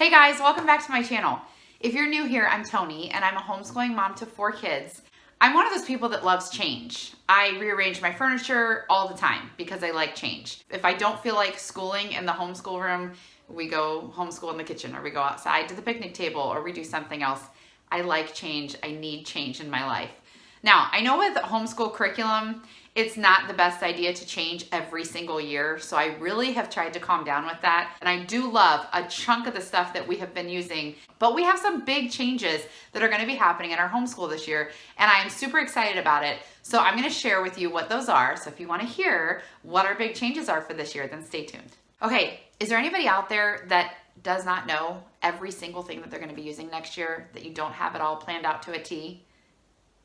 Hey guys, welcome back to my channel. If you're new here, I'm Toni and I'm a homeschooling mom to 4 kids. I'm one of those people that loves change. I rearrange my furniture all the time because I like change. If I don't feel like schooling in the homeschool room, we go homeschool in the kitchen, or we go outside to the picnic table, or we do something else. I like change. I need change in my life. Now, I know with homeschool curriculum, it's not the best idea to change every single year, so I really have tried to calm down with that. And I do love a chunk of the stuff that we have been using, but we have some big changes that are going to be happening in our homeschool this year, and I am super excited about it. So I'm going to share with you what those are. So if you want to hear what our big changes are for this year, then stay tuned. Okay, is there anybody out there that does not know every single thing that they're going to be using next year, that you don't have it all planned out to a T?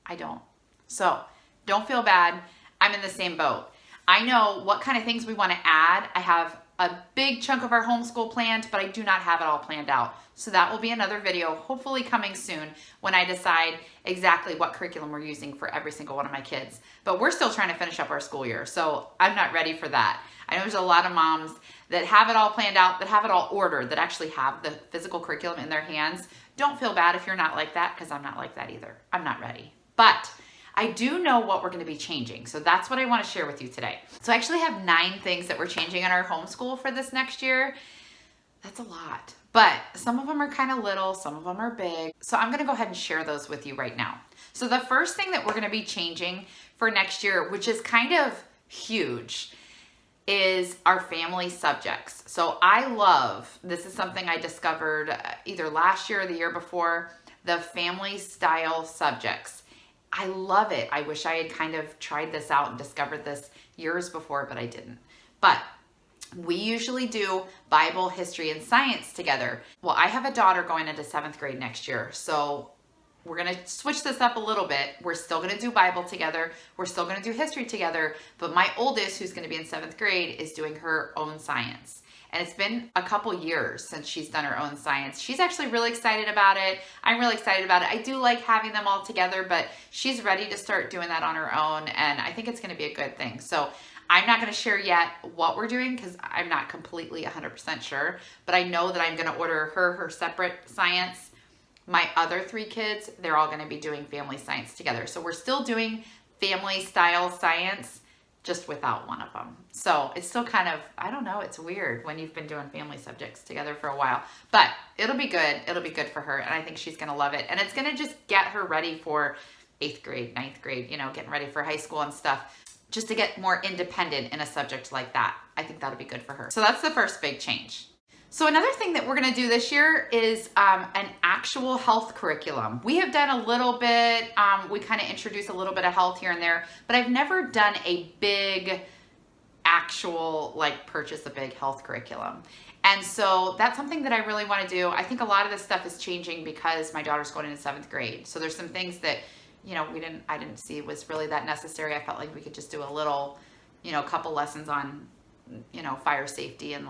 I don't. So don't feel bad. I'm in the same boat. I know what kind of things we want to add. I have a big chunk of our homeschool planned, but I do not have it all planned out. So that will be another video, hopefully coming soon, when I decide exactly what curriculum we're using for every single one of my kids. But we're still trying to finish up our school year, so I'm not ready for that. I know there's a lot of moms that have it all planned out, that have it all ordered, that actually have the physical curriculum in their hands. Don't feel bad if you're not like that, because I'm not like that either. I'm not ready. But I do know what we're going to be changing. So that's what I want to share with you today. So I actually have 9 things that we're changing in our homeschool for this next year. That's a lot, but some of them are kind of little, some of them are big. So I'm going to go ahead and share those with you right now. So the first thing that we're going to be changing for next year, which is kind of huge, is our family subjects. So I love, this is something I discovered either last year or the year before, the family style subjects. I love it. I wish I had kind of tried this out and discovered this years before, but I didn't. But we usually do Bible, history, and science together. Well, I have a daughter going into 7th grade next year, so we're going to switch this up a little bit. We're still going to do Bible together. We're still going to do history together, but my oldest, who's going to be in 7th grade, is doing her own science. And it's been a couple years since she's done her own science. She's actually really excited about it. I'm really excited about it. I do like having them all together, but she's ready to start doing that on her own, and I think it's going to be a good thing. So I'm not going to share yet what we're doing because I'm not completely 100% sure, but I know that I'm going to order her separate science. My other 3 kids, they're all going to be doing family science together. So we're still doing family style science, just without one of them. So it's still kind of, I don't know, it's weird when you've been doing family subjects together for a while, but it'll be good. It'll be good for her, and I think she's gonna love it. And it's gonna just get her ready for 8th grade, 9th grade, you know, getting ready for high school and stuff, just to get more independent in a subject like that. I think that'll be good for her. So that's the first big change. So another thing that we're going to do this year is an actual health curriculum. We have done a little bit, we kind of introduce a little bit of health here and there, but I've never done a big actual, like, purchase a big health curriculum. And so that's something that I really want to do. I think a lot of this stuff is changing because my daughter's going into 7th grade. So there's some things that, you know, I didn't see was really that necessary. I felt like we could just do a little, you know, couple lessons on, you know, fire safety and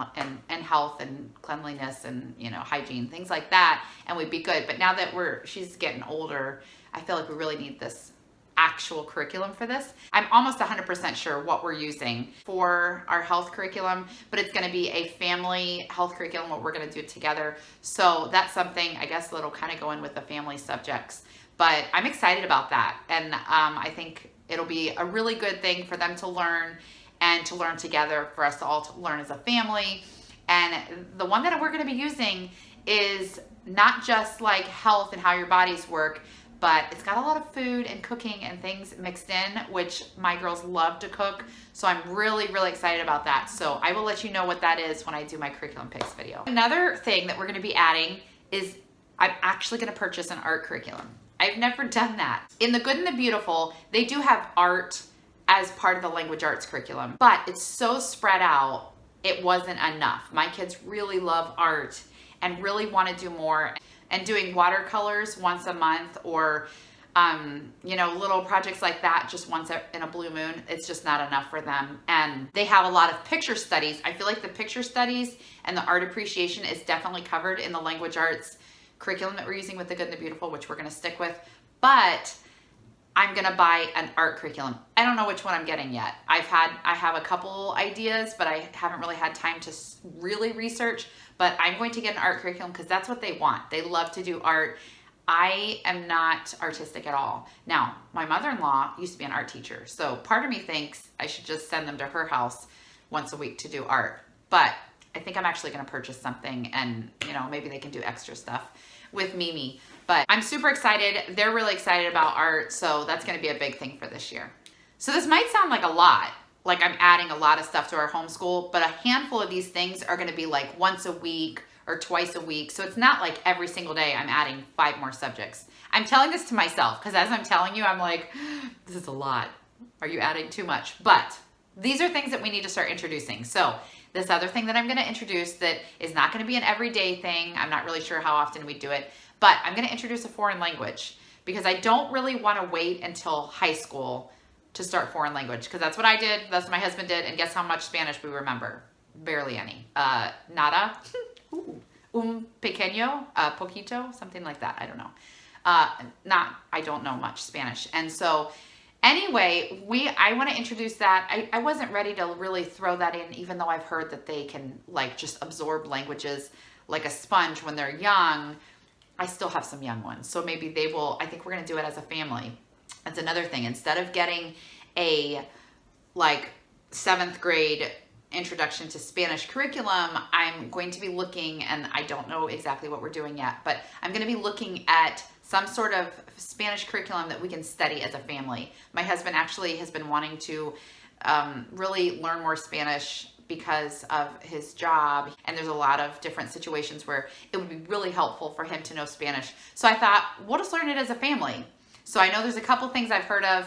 health and cleanliness and, you know, hygiene, things like that, and we'd be good. But now that she's getting older, I feel like we really need this actual curriculum for this. I'm almost 100% sure what we're using for our health curriculum, but it's going to be a family health curriculum, what we're going to do together. So that's something, I guess, that'll kind of go in with the family subjects. But I'm excited about that, and I think it'll be a really good thing for them to learn, and to learn together, for us all to learn as a family. And the one that we're going to be using is not just like health and how your bodies work, but it's got a lot of food and cooking and things mixed in, which my girls love to cook. So I'm really, really excited about that. So I will let you know what that is when I do my curriculum picks video. Another thing that we're going to be adding is I'm actually going to purchase an art curriculum. I've never done that. In The Good and the Beautiful, they do have art as part of the language arts curriculum, but it's so spread out, it wasn't enough. My kids really love art and really want to do more, and doing watercolors once a month, or you know, little projects like that just once in a blue moon, it's just not enough for them. And they have a lot of picture studies. I feel like the picture studies and the art appreciation is definitely covered in the language arts curriculum that we're using with The Good and the Beautiful, which we're going to stick with. But I'm gonna buy an art curriculum. I don't know which one I'm getting yet. I have a couple ideas, but I haven't really had time to really research, but I'm going to get an art curriculum because that's what they want. They love to do art. I am not artistic at all. Now, my mother-in-law used to be an art teacher, so part of me thinks I should just send them to her house once a week to do art. But I think I'm actually gonna purchase something and, you know, maybe they can do extra stuff with Mimi. But I'm super excited. They're really excited about art, so that's gonna be a big thing for this year. So this might sound like a lot, like I'm adding a lot of stuff to our homeschool, but a handful of these things are gonna be like once a week or twice a week. So it's not like every single day I'm adding 5 more subjects. I'm telling this to myself because as I'm telling you, I'm like, this is a lot. Are you adding too much? But these are things that we need to start introducing. So this other thing that I'm gonna introduce that is not gonna be an everyday thing. I'm not really sure how often we do it, but I'm gonna introduce a foreign language because I don't really wanna wait until high school to start foreign language because that's what I did, that's what my husband did, and guess how much Spanish we remember? Barely any. Nada. Pequeño, poquito, something like that. I don't know. I don't know much Spanish. And so anyway, I want to introduce that. I wasn't ready to really throw that in, even though I've heard that they can like just absorb languages like a sponge when they're young. I still have some young ones. So maybe they will, I think we're going to do it as a family. That's another thing. Instead of getting a like 7th grade introduction to Spanish curriculum, I'm going to be looking, and I don't know exactly what we're doing yet, but I'm going to be looking at some sort of Spanish curriculum that we can study as a family. My husband actually has been wanting to really learn more Spanish because of his job, and there's a lot of different situations where it would be really helpful for him to know Spanish. So I thought, we'll just learn it as a family. So I know there's a couple things I've heard of,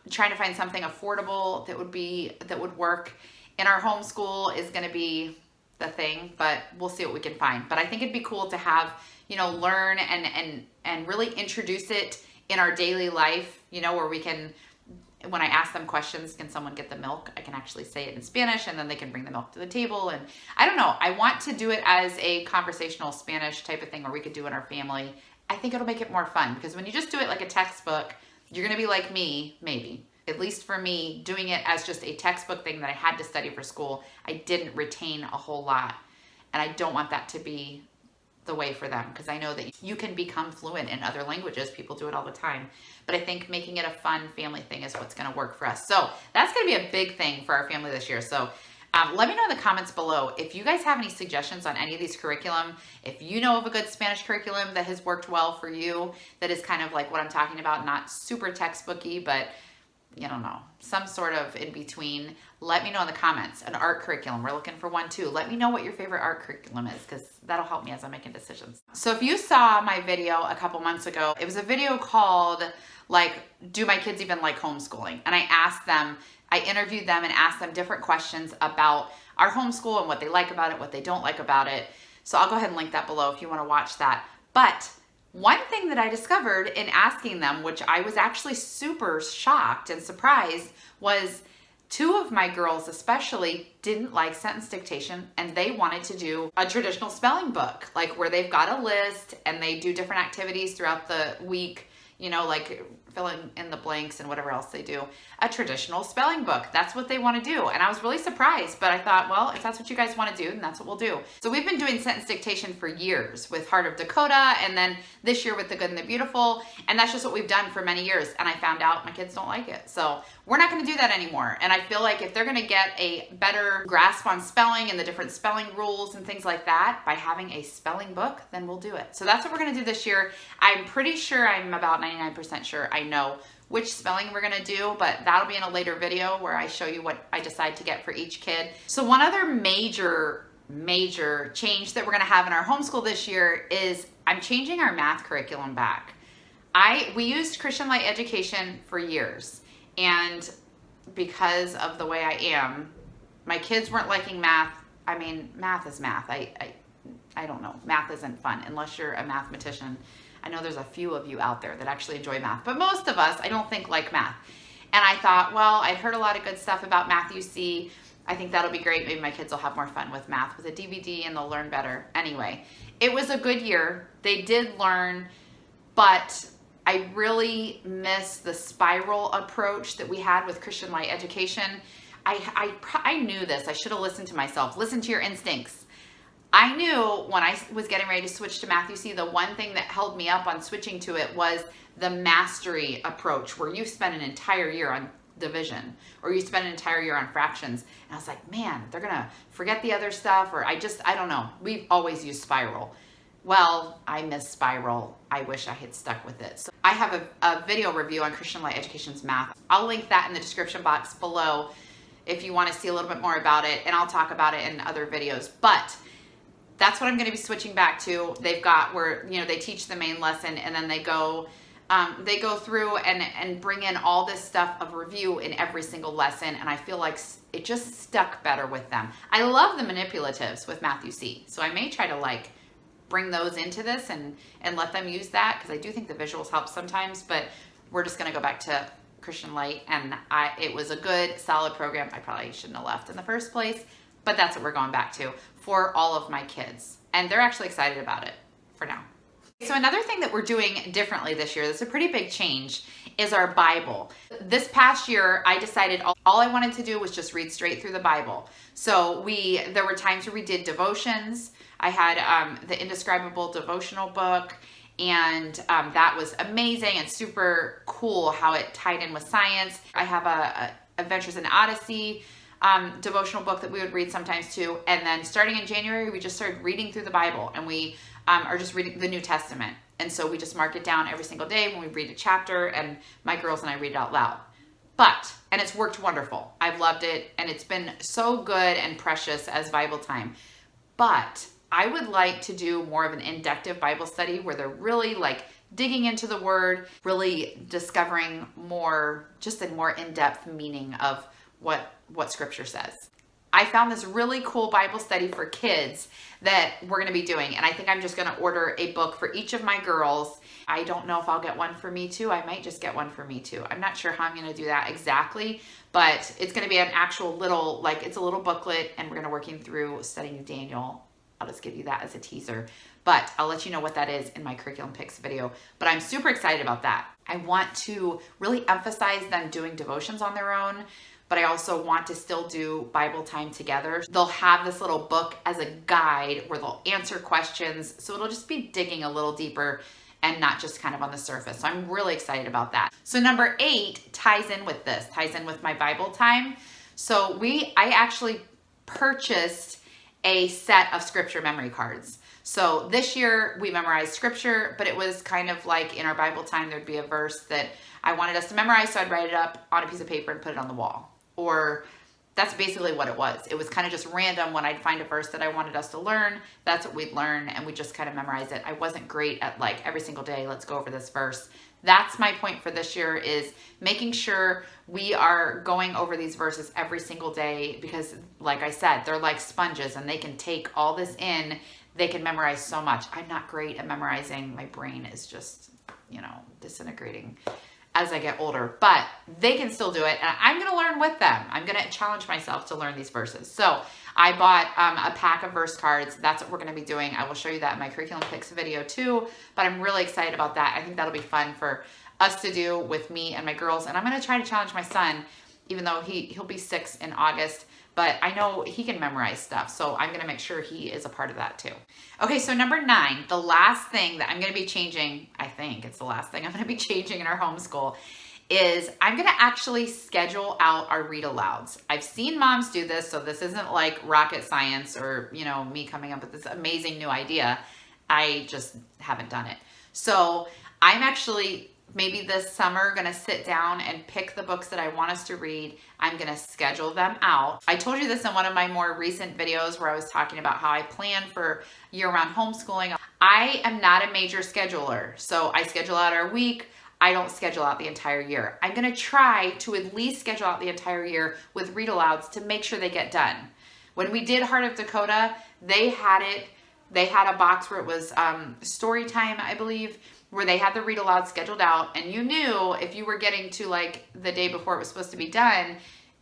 trying to find something affordable that would work in our homeschool is going to be the thing, but we'll see what we can find. But I think it'd be cool to have, you know, learn and really introduce it in our daily life, you know, where we can, when I ask them questions, can someone get the milk? I can actually say it in Spanish and then they can bring the milk to the table. And I don't know, I want to do it as a conversational Spanish type of thing where we could do in our family. I think it'll make it more fun because when you just do it like a textbook, you're going to be like me, maybe. At least for me, doing it as just a textbook thing that I had to study for school, I didn't retain a whole lot. And I don't want that to be the way for them because I know that you can become fluent in other languages. People do it all the time. But I think making it a fun family thing is what's going to work for us. So that's going to be a big thing for our family this year. So let me know in the comments below if you guys have any suggestions on any of these curriculum. If you know of a good Spanish curriculum that has worked well for you, that is kind of like what I'm talking about, not super textbooky, but you don't know, some sort of in between, let me know in the comments. An art curriculum, we're looking for one too. Let me know what your favorite art curriculum is because that'll help me as I'm making decisions. So if you saw my video a couple months ago, it was a video called like, do my kids even like homeschooling? And I asked them, I interviewed them and asked them different questions about our homeschool and what they like about it, what they don't like about it. So I'll go ahead and link that below if you want to watch that. But one thing that I discovered in asking them, which I was actually super shocked and surprised, was 2 of my girls especially didn't like sentence dictation and they wanted to do a traditional spelling book, like where they've got a list and they do different activities throughout the week, you know, like filling in the blanks and whatever else they do. A traditional spelling book. That's what they want to do. And I was really surprised, but I thought, well, if that's what you guys want to do, then that's what we'll do. So we've been doing sentence dictation for years with Heart of Dakota, and then this year with The Good and the Beautiful. And that's just what we've done for many years. And I found out my kids don't like it. So we're not going to do that anymore. And I feel like if they're going to get a better grasp on spelling and the different spelling rules and things like that by having a spelling book, then we'll do it. So that's what we're going to do this year. I'm pretty sure, I'm about 99% sure I know which spelling we're going to do, but that'll be in a later video where I show you what I decide to get for each kid. So one other major change that we're going to have in our homeschool this year is I'm changing our math curriculum back. We used Christian Light Education for years, and because of the way I am, my kids weren't liking math. I mean, math is math. I don't know. Math isn't fun unless you're a mathematician. I know there's a few of you out there that actually enjoy math, but most of us, I don't think, like math. And I thought, well, I'd heard a lot of good stuff about Math UC. I think that'll be great. Maybe my kids will have more fun with math with a DVD and they'll learn better. Anyway, it was a good year. They did learn, but I really miss the spiral approach that we had with Christian Light Education. I knew this. I should have listened to myself. Listen to your instincts. I knew when I was getting ready to switch to Matthew C, the one thing that held me up on switching to it was the mastery approach, where you spend an entire year on division, or you spend an entire year on fractions. And I was like, man, they're gonna forget the other stuff, or I don't know. We've always used spiral. Well, I miss spiral. I wish I had stuck with it. So I have a video review on Christian Light Education's math. I'll link that in the description box below if you want to see a little bit more about it, and I'll talk about it in other videos. But that's what I'm going to be switching back to. They've got where, you know, they teach the main lesson, and then they go through and bring in all this stuff of review in every single lesson, and I feel like it just stuck better with them. I love the manipulatives with Matthew C, so I may try to like bring those into this and let them use that, because I do think the visuals help sometimes, but we're just going to go back to Christian Light, and it was a good, solid program. I probably shouldn't have left in the first place, but that's what we're going back to for all of my kids, and they're actually excited about it for now. So another thing that we're doing differently this year, that's a pretty big change, is our Bible. This past year, I decided all I wanted to do was just read straight through the Bible. So there were times where we did devotions. I had the Indescribable devotional book, and that was amazing and super cool how it tied in with science. I have a Adventures in Odyssey devotional book that we would read sometimes too. And then starting in January, we just started reading through the Bible, and we are just reading the New Testament. And so we just mark it down every single day when we read a chapter, and my girls and I read it out loud. And it's worked wonderful. I've loved it, and it's been so good and precious as Bible time. But I would like to do more of an inductive Bible study where they're really like digging into the Word, really discovering more, just a more in-depth meaning of what Scripture says. I found this really cool Bible study for kids that we're going to be doing, and I think I'm just going to order a book for each of my girls. I don't know if I'll get one for me too. I might just get one for me too. I'm not sure how I'm going to do that exactly, but it's going to be an actual little, like, it's a little booklet, and we're going to working through studying Daniel. I'll just give you that as a teaser, but I'll let you know what that is in my curriculum picks video. But I'm super excited about that. I want to really emphasize them doing devotions on their own, but I also want to still do Bible time together. They'll have this little book as a guide where they'll answer questions. So it'll just be digging a little deeper and not just kind of on the surface. So I'm really excited about that. So number 8 ties in with this, ties in with my Bible time. So I actually purchased a set of scripture memory cards. So this year we memorized scripture, but it was kind of like in our Bible time, there'd be a verse that I wanted us to memorize. So I'd write it up on a piece of paper and put it on the wall. Or that's basically what it was. It was kind of just random. When I'd find a verse that I wanted us to learn, that's what we'd learn, and we just kind of memorize it. I wasn't great at like every single day, let's go over this verse. That's my point for this year, is making sure we are going over these verses every single day, because like I said, they're like sponges and they can take all this in. They can memorize so much. I'm not great at memorizing. My brain is just, disintegrating as I get older, but they can still do it, and I'm going to learn with them. I'm going to challenge myself to learn these verses. So I bought a pack of verse cards. That's what we're going to be doing. I will show you that in my curriculum picks video too, but I'm really excited about that. I think that'll be fun for us to do with me and my girls, and I'm going to try to challenge my son, even though he'll be 6 in August, but I know he can memorize stuff, so I'm going to make sure he is a part of that too. Okay, so number 9, the last thing that I'm going to be changing, I think it's the last thing I'm going to be changing in our homeschool, is I'm going to actually schedule out our read alouds. I've seen moms do this, so this isn't like rocket science or, me coming up with this amazing new idea. I just haven't done it. So I'm actually maybe this summer going to sit down and pick the books that I want us to read. I'm going to schedule them out. I told you this in one of my more recent videos where I was talking about how I plan for year-round homeschooling. I am not a major scheduler, so I schedule out our week. I don't schedule out the entire year. I'm going to try to at least schedule out the entire year with read alouds to make sure they get done. When we did Heart of Dakota, they had a box where it was story time, I believe, where they had the read aloud scheduled out, and you knew if you were getting to like the day before it was supposed to be done,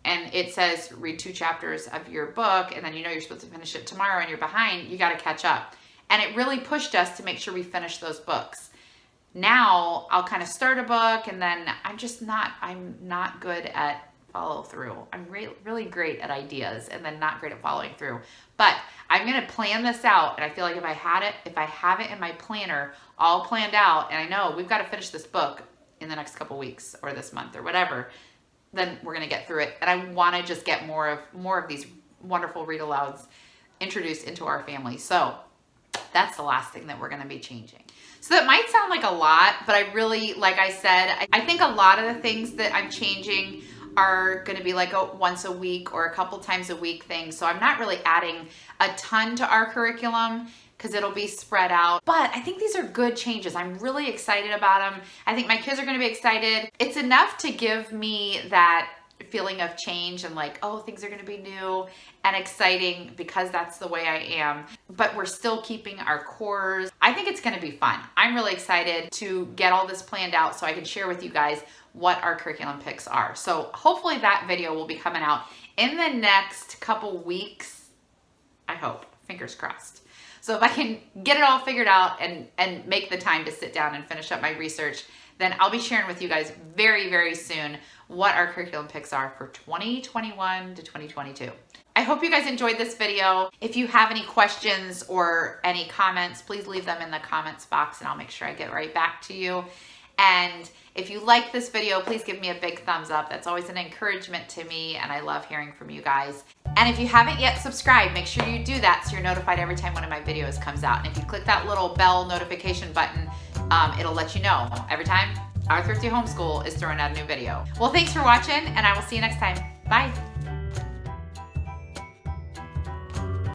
and it says read 2 chapters of your book, and then you're supposed to finish it tomorrow and you're behind, you got to catch up. And it really pushed us to make sure we finished those books. Now I'll kind of start a book and then I'm not good at follow through. I'm really great at ideas and then not great at following through. But I'm going to plan this out, and I feel like if I have it in my planner all planned out, and I know we've got to finish this book in the next couple weeks or this month or whatever, then we're going to get through it. And I want to just get more of these wonderful read alouds introduced into our family. So that's the last thing that we're going to be changing. So that might sound like a lot, but I really, like I said, I think a lot of the things that I'm changing are going to be like a once a week or a couple times a week thing. So I'm not really adding a ton to our curriculum because it'll be spread out. But I think these are good changes. I'm really excited about them. I think my kids are going to be excited. It's enough to give me that feeling of change and like, oh, things are going to be new and exciting because that's the way I am. But we're still keeping our cores. I think it's going to be fun. I'm really excited to get all this planned out so I can share with you guys what our curriculum picks are. So hopefully that video will be coming out in the next couple weeks. I hope, fingers crossed. So if I can get it all figured out and make the time to sit down and finish up my research, then I'll be sharing with you guys very, very soon what our curriculum picks are for 2021 to 2022. I hope you guys enjoyed this video. If you have any questions or any comments, please leave them in the comments box and I'll make sure I get right back to you. And if you like this video, please give me a big thumbs up. That's always an encouragement to me and I love hearing from you guys. And if you haven't yet subscribed, make sure you do that so you're notified every time one of my videos comes out. And if you click that little bell notification button, it'll let you know every time Our Thrifty Homeschool is throwing out a new video. Well, thanks for watching and I will see you next time. Bye.